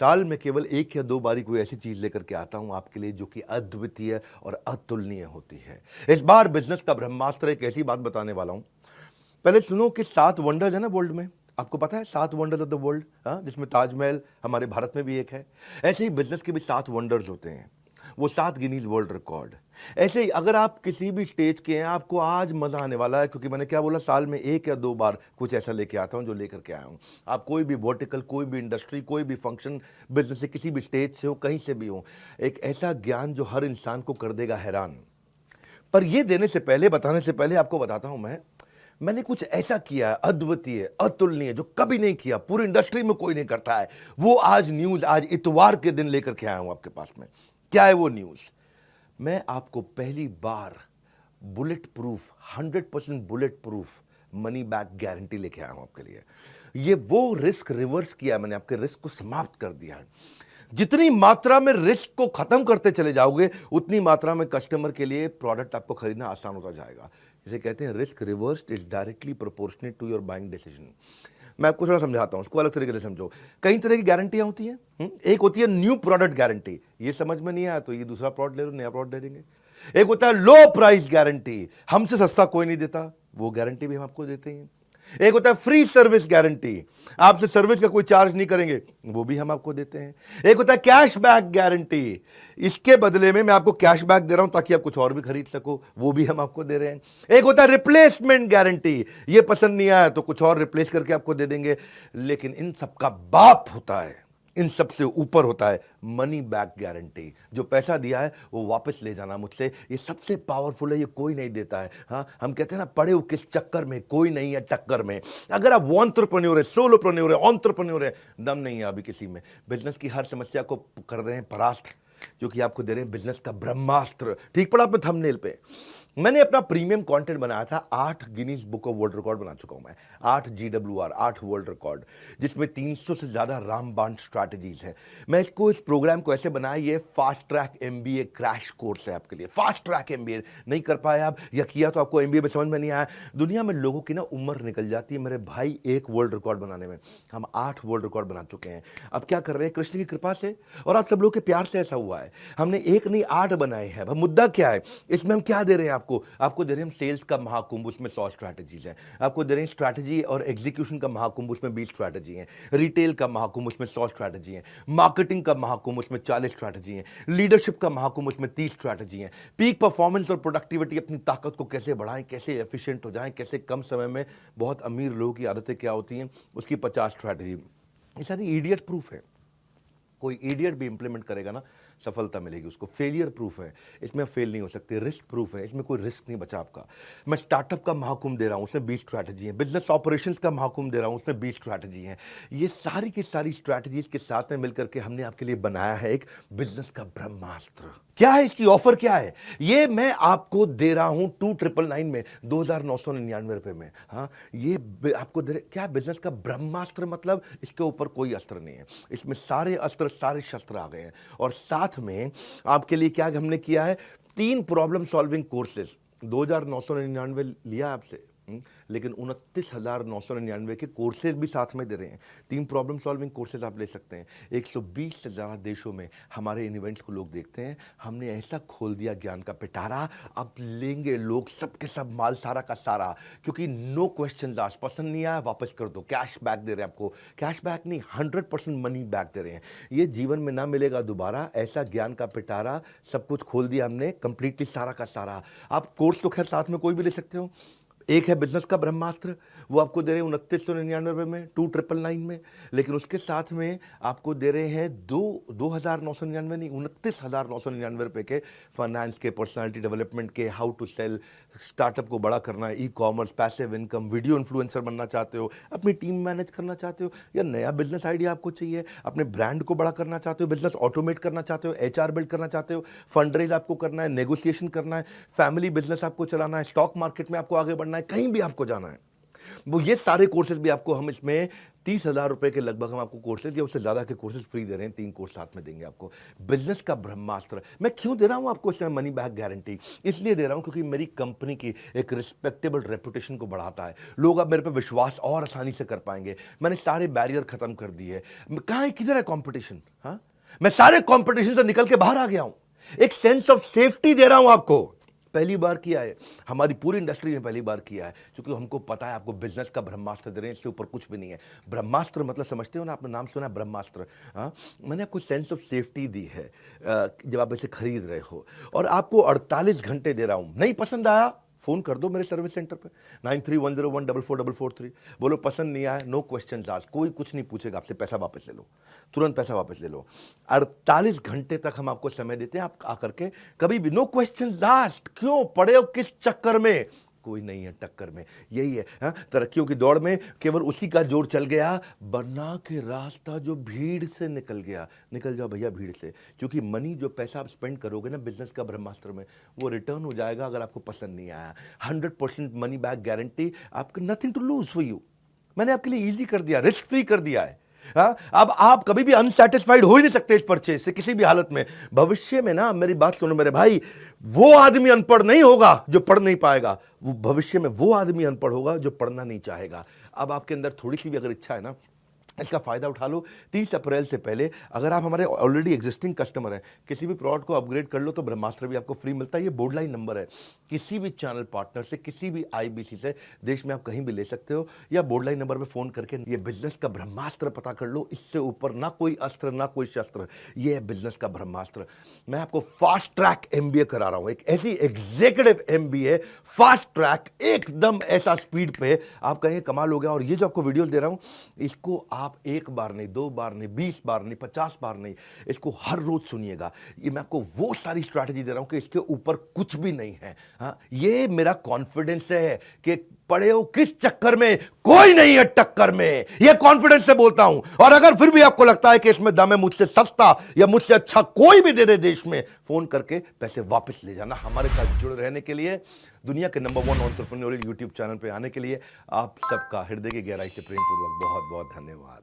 साल में केवल 1 या 2 बार ही कोई ऐसी चीज लेकर के आता हूं आपके लिए जो कि अद्वितीय और अतुलनीय होती है। इस बार बिजनेस का ब्रह्मास्त्र एक ऐसी बात बताने वाला हूं। पहले सुनो कि 7 वंडर्स है ना वर्ल्ड में। आपको पता है 7 वंडर्स ऑफ द वर्ल्ड, हाँ, जिसमें ताजमहल हमारे भारत में भी एक है। ऐसे ही बिजनेस के भी 7 वंडर्स होते हैं, वो 7 गिनीज वर्ल्ड रिकॉर्ड। ऐसे ही अगर आप किसी भी स्टेज के हैं, आपको आज मजा आने वाला है, क्योंकि मैंने क्या बोला, साल में 1 या 2 बार कुछ ऐसा लेके आता हूं जो लेकर के आया हूं। आप कोई भी वर्टिकल, कोई भी इंडस्ट्री, कोई भी फंक्शन, बिजनेस से किसी भी स्टेज से हो, कहीं से भी हो, एक ऐसा ज्ञान जो हर इंसान को कर देगा हैरान। पर ये देने से पहले, बताने से पहले आपको बताता हूं मैंने कुछ ऐसा किया है अद्वितीय, अतुलनीय, जो कभी नहीं किया, पूरी इंडस्ट्री में कोई नहीं करता है। वो आज न्यूज, आज इतवार के दिन लेकर के आया हूं आपके पास में। क्या है वो न्यूज? मैं आपको पहली बार bullet proof, 100% bullet proof money back guarantee लेके आया हूं आपके लिए। ये वो रिस्क रिवर्स किया मैंने, आपके रिस्क को समाप्त कर दिया है। जितनी मात्रा में रिस्क को खत्म करते चले जाओगे, उतनी मात्रा में कस्टमर के लिए प्रोडक्ट आपको खरीदना आसान होता जाएगा। इसे कहते हैं risk reversed is directly proportionate to your buying decision. मैं आपको थोड़ा समझाता हूं, उसको अलग तरीके से समझो। कई तरह की गारंटियां होती हैं। एक होती है न्यू प्रोडक्ट गारंटी, ये समझ में नहीं आया तो ये दूसरा प्रोडक्ट ले लो, नया प्रोडक्ट दे देंगे। एक होता है लो प्राइस गारंटी, हमसे सस्ता कोई नहीं देता, वो गारंटी भी हम आपको देते हैं। एक होता है फ्री सर्विस गारंटी, आपसे सर्विस का कोई चार्ज नहीं करेंगे, वो भी हम आपको देते हैं। एक होता है कैश बैक गारंटी, इसके बदले में मैं आपको कैश बैक दे रहा हूं ताकि आप कुछ और भी खरीद सको, वो भी हम आपको दे रहे हैं। एक होता है रिप्लेसमेंट गारंटी, ये पसंद नहीं आया तो कुछ और रिप्लेस करके आपको दे देंगे। लेकिन इन सबका बाप होता है, इन सबसे ऊपर होता है मनी बैक गारंटी। जो पैसा दिया है वो वापस ले जाना मुझसे, ये सबसे पावरफुल है, ये कोई नहीं देता है। हाँ, हम कहते हैं ना, पड़े हो किस चक्कर में, कोई नहीं है टक्कर में। अगर आप एंटरप्रेन्योर है, सोलोप्रेन्योर है, एंटरप्रेन्योर है, दम नहीं है अभी किसी में, बिजनेस की हर समस्या को कर रहे हैं परास्त, जो कि आपको दे रहे हैं बिजनेस का ब्रह्मास्त्र। ठीक पड़ा आपने थंबनेल पे। मैंने अपना प्रीमियम कंटेंट बनाया था, 8 Guinness book of world record बना चुका हूं मैं, 8 GWR, 8 वर्ल्ड रिकॉर्ड, जिसमें 300 से ज्यादा रामबाण स्ट्रैटेजीज है। मैं इस प्रोग्राम को ऐसे बनाया, ये fast track MBA crash course है आपके लिए। फास्ट ट्रैक MBA नहीं कर पाए आप, या किया तो आपको MBA में समझ में नहीं आया। दुनिया में लोगों की ना उम्र निकल जाती है मेरे भाई एक वर्ल्ड रिकॉर्ड बनाने में, हम 8 वर्ल्ड रिकॉर्ड बना चुके हैं। अब क्या कर रहे हैं, कृष्ण की कृपा से और आप सब लोग के प्यार से ऐसा हुआ है, हमने एक नहीं 8 बनाए हैं। अब मुद्दा क्या है इसमें, हम क्या दे रहे हैं आपको दे रहे हैं हम सेल्स का महाकुंभ, उसमें 100 स्ट्रैटेजीज हैं। आपको दे रहे हैं स्ट्रैटेजी और एग्जीक्यूशन का महाकुंभ, उसमें 20 स्ट्रैटेजी हैं। रिटेल का महाकुंभ, उसमें 100 स्ट्रैटेजी हैं। मार्केटिंग का महाकुंभ, उसमें 40 स्ट्रैटेजी हैं। लीडरशिप का महाकुंभ, उसमें 30 स्ट्रैटेजी हैं। पीक परफॉर्मेंस और प्रोडक्टिविटी, अपनी ताकत को कैसे बढ़ाएं, कैसे एफिशिएंट हो जाएं, कैसे कम समय में बहुत अमीर लोगों की आदतें क्या होती हैं, उसकी 50 स्ट्रैटेजी। ये सारी इडियट प्रूफ है, कोई इडियट भी इंप्लीमेंट करेगा ना, सफलता मिलेगी उसको। फेलियर प्रूफ है, इसमें फेल नहीं हो सकते। रिस्क प्रूफ है, इसमें कोई रिस्क नहीं बचा आपका। मैं स्टार्टअप का महाकुंभ दे रहा हूं, उसमें 20 स्ट्रैटेजी है। बिजनेस ऑपरेशंस का महाकुंभ दे रहा हूं, उसमें 20 स्ट्रैटेजी है। ये सारी की सारी स्ट्रैटेजीज के साथ में मिलकर के हमने आपके लिए बनाया है एक बिजनेस का ब्रह्मास्त्र। क्या है इसकी ऑफर, क्या है ये मैं आपको दे रहा हूं 2999 में, 2999 रुपए में। हाँ, ये आपको दे क्या, बिजनेस का ब्रह्मास्त्र, मतलब इसके ऊपर कोई अस्त्र नहीं है, इसमें सारे अस्त्र, सारे शस्त्र आ गए हैं। और साथ में आपके लिए क्या हमने किया है, 3 प्रॉब्लम सॉल्विंग कोर्सेज। 2999 लिया आपसे, लेकिन 29,999 के कोर्सेज भी साथ में दे रहे हैं। 3 प्रॉब्लम सॉल्विंग कोर्सेज आप ले सकते हैं। 120 से ज़्यादा देशों में हमारे इन इवेंट्स को लोग देखते हैं। हमने ऐसा खोल दिया ज्ञान का पिटारा, अब लेंगे लोग सब के सब माल, सारा का सारा, क्योंकि नो क्वेश्चन आस्क्ड। पसंद नहीं आया वापस कर दो, कैश बैक दे रहे हैं आपको। कैश बैक नहीं, 100% मनी बैक दे रहे हैं। ये जीवन में ना मिलेगा दोबारा, ऐसा ज्ञान का पिटारा, सब कुछ खोल दिया हमने कंप्लीटली, सारा का सारा। आप कोर्स तो खैर साथ में कोई भी ले सकते हो। एक है बिजनेस का ब्रह्मास्त्र, वो आपको दे रहे हैं 2999 रुपये में, 2999 में। लेकिन उसके साथ में आपको दे रहे हैं 2,999 नहीं, 29,999 रुपये के फाइनेंस के, पर्सनालिटी डेवलपमेंट के, हाउ टू सेल, स्टार्टअप को बड़ा करना है, e-commerce, passive income, video influencer बनना चाहते हो, अपनी टीम मैनेज करना चाहते हो, या नया बिजनेस आइडिया आपको चाहिए, अपने ब्रांड को बड़ा करना चाहते हो, बिजनेस ऑटोमेट करना चाहते हो, HR बिल्ड करना चाहते हो, फंड रेज आपको करना है, नेगोशिएशन करना है, फैमिली बिजनेस आपको चलाना है, स्टॉक मार्केट में आपको आगे बढ़ना है, कहीं भी आपको जाना है। वो ये सारे कोर्सेज भी आपको हम इसमें 30,000 रुपए के लगभग हम आपको कोर्सेज या उससे ज़्यादा के कोर्सेज फ्री दे रहे हैं। 3 कोर्स साथ में देंगे आपको। बिजनेस का ब्रह्मास्त्र मैं क्यों दे रहा हूँ आपको इसमें मनी बैक गारंटी? इसलिए दे रहा हूँ क्योंकि मेरी कंपनी की एक रिस्पेक्टेबल रेपुटेशन को बढ़ाता है। लोग अब मेरे पे विश्वास और आसानी से कर पाएंगे। मैंने सारे बैरियर खत्म कर दिए। कहाँ है, किधर है कंपटीशन? हाँ, मैं सारे कंपटीशन से निकल के बाहर आ गया हूं। एक सेंस ऑफ सेफ्टी दे रहा हूं आपको। पहली बार किया है, हमारी पूरी इंडस्ट्री ने पहली बार किया है, क्योंकि हमको पता है आपको बिजनेस का ब्रह्मास्त्र दे रहे हैं, इससे ऊपर कुछ भी नहीं है। ब्रह्मास्त्र मतलब समझते हो ना, आपने नाम सुना ब्रह्मास्त्र? हाँ, मैंने आपको सेंस ऑफ सेफ्टी दी है जब आप इसे खरीद रहे हो, और आपको 48 घंटे दे रहा हूं। नहीं पसंद आया, फोन कर दो मेरे सर्विस सेंटर पे 9310144443। बोलो पसंद नहीं आया, नो क्वेश्चन आस्क्ड, कोई कुछ नहीं पूछेगा आपसे, पैसा वापस ले लो, तुरंत पैसा वापस ले लो। 48 घंटे तक हम आपको समय देते हैं, आप आकर के कभी भी, नो क्वेश्चन आस्क्ड। क्यों पड़े हो किस चक्कर में? कोई नहीं है टक्कर में, यही है। हाँ, तरक्कियों की दौड़ में केवल उसी का जोर चल गया, बना के रास्ता जो भीड़ से निकल गया। निकल जाओ भैया भीड़ से, क्योंकि मनी जो पैसा आप स्पेंड करोगे ना बिजनेस का ब्रह्मास्त्र में, वो रिटर्न हो जाएगा अगर आपको पसंद नहीं आया। 100% मनी बैक गारंटी, आपको nothing to lose for you. मैंने आपके लिए इजी कर दिया, रिस्क फ्री कर दिया है। हाँ, अब आप कभी भी अनसेटिस्फाइड हो ही नहीं सकते इस परचेज से किसी भी हालत में। भविष्य में ना, मेरी बात सुनो मेरे भाई, वो आदमी अनपढ़ नहीं होगा जो पढ़ नहीं पाएगा, वो भविष्य में वो आदमी अनपढ़ होगा जो पढ़ना नहीं चाहेगा। अब आपके अंदर थोड़ी सी भी अगर इच्छा है ना, इसका फायदा उठा लो। 30 अप्रैल से पहले अगर आप हमारे ऑलरेडी एग्जिस्टिंग कस्टमर हैं, किसी भी प्रोडक्ट को अपग्रेड कर लो तो ब्रह्मास्त्र भी आपको फ्री मिलता है। ये बोर्ड लाइन नंबर है, किसी भी चैनल पार्टनर से, किसी भी आईबीसी से, देश में आप कहीं भी ले सकते हो, या बोर्ड लाइन नंबर पे फोन करके ये बिजनेस का ब्रह्मास्त्र पता कर लो। इससे ऊपर ना कोई अस्त्र ना कोई शस्त्र, ये है बिजनेस का ब्रह्मास्त्र। मैं आपको फास्ट ट्रैक एमबीए करा रहा हूं, एक ऐसी एग्जीक्यूटिव एमबीए, फास्ट ट्रैक, एकदम ऐसा स्पीड पे आप कहें कमाल हो गया। और ये जो आपको वीडियो दे रहा हूं, इसको आप एक बार नहीं, 2 बार नहीं, 20 बार नहीं, 50 बार नहीं, इसको हर रोज सुनिएगा। ये मैं आपको वो सारी स्ट्रैटेजी दे रहा हूं कि इसके ऊपर कुछ भी नहीं है। हाँ, ये मेरा कॉन्फिडेंस है कि पड़े हो किस चक्कर में, कोई नहीं है टक्कर में, ये कॉन्फिडेंस से बोलता हूं। और अगर फिर भी आपको लगता है कि इसमें दम है, मुझसे सस्ता या मुझसे अच्छा कोई भी दे दे देश में, फोन करके पैसे वापस ले जाना। हमारे साथ जुड़े रहने के लिए, दुनिया के नंबर 1 एंटरप्रेन्योरियल यूट्यूब चैनल पे आने के लिए आप सबका हृदय की गहराई से प्रेम पूर्वक बहुत बहुत धन्यवाद।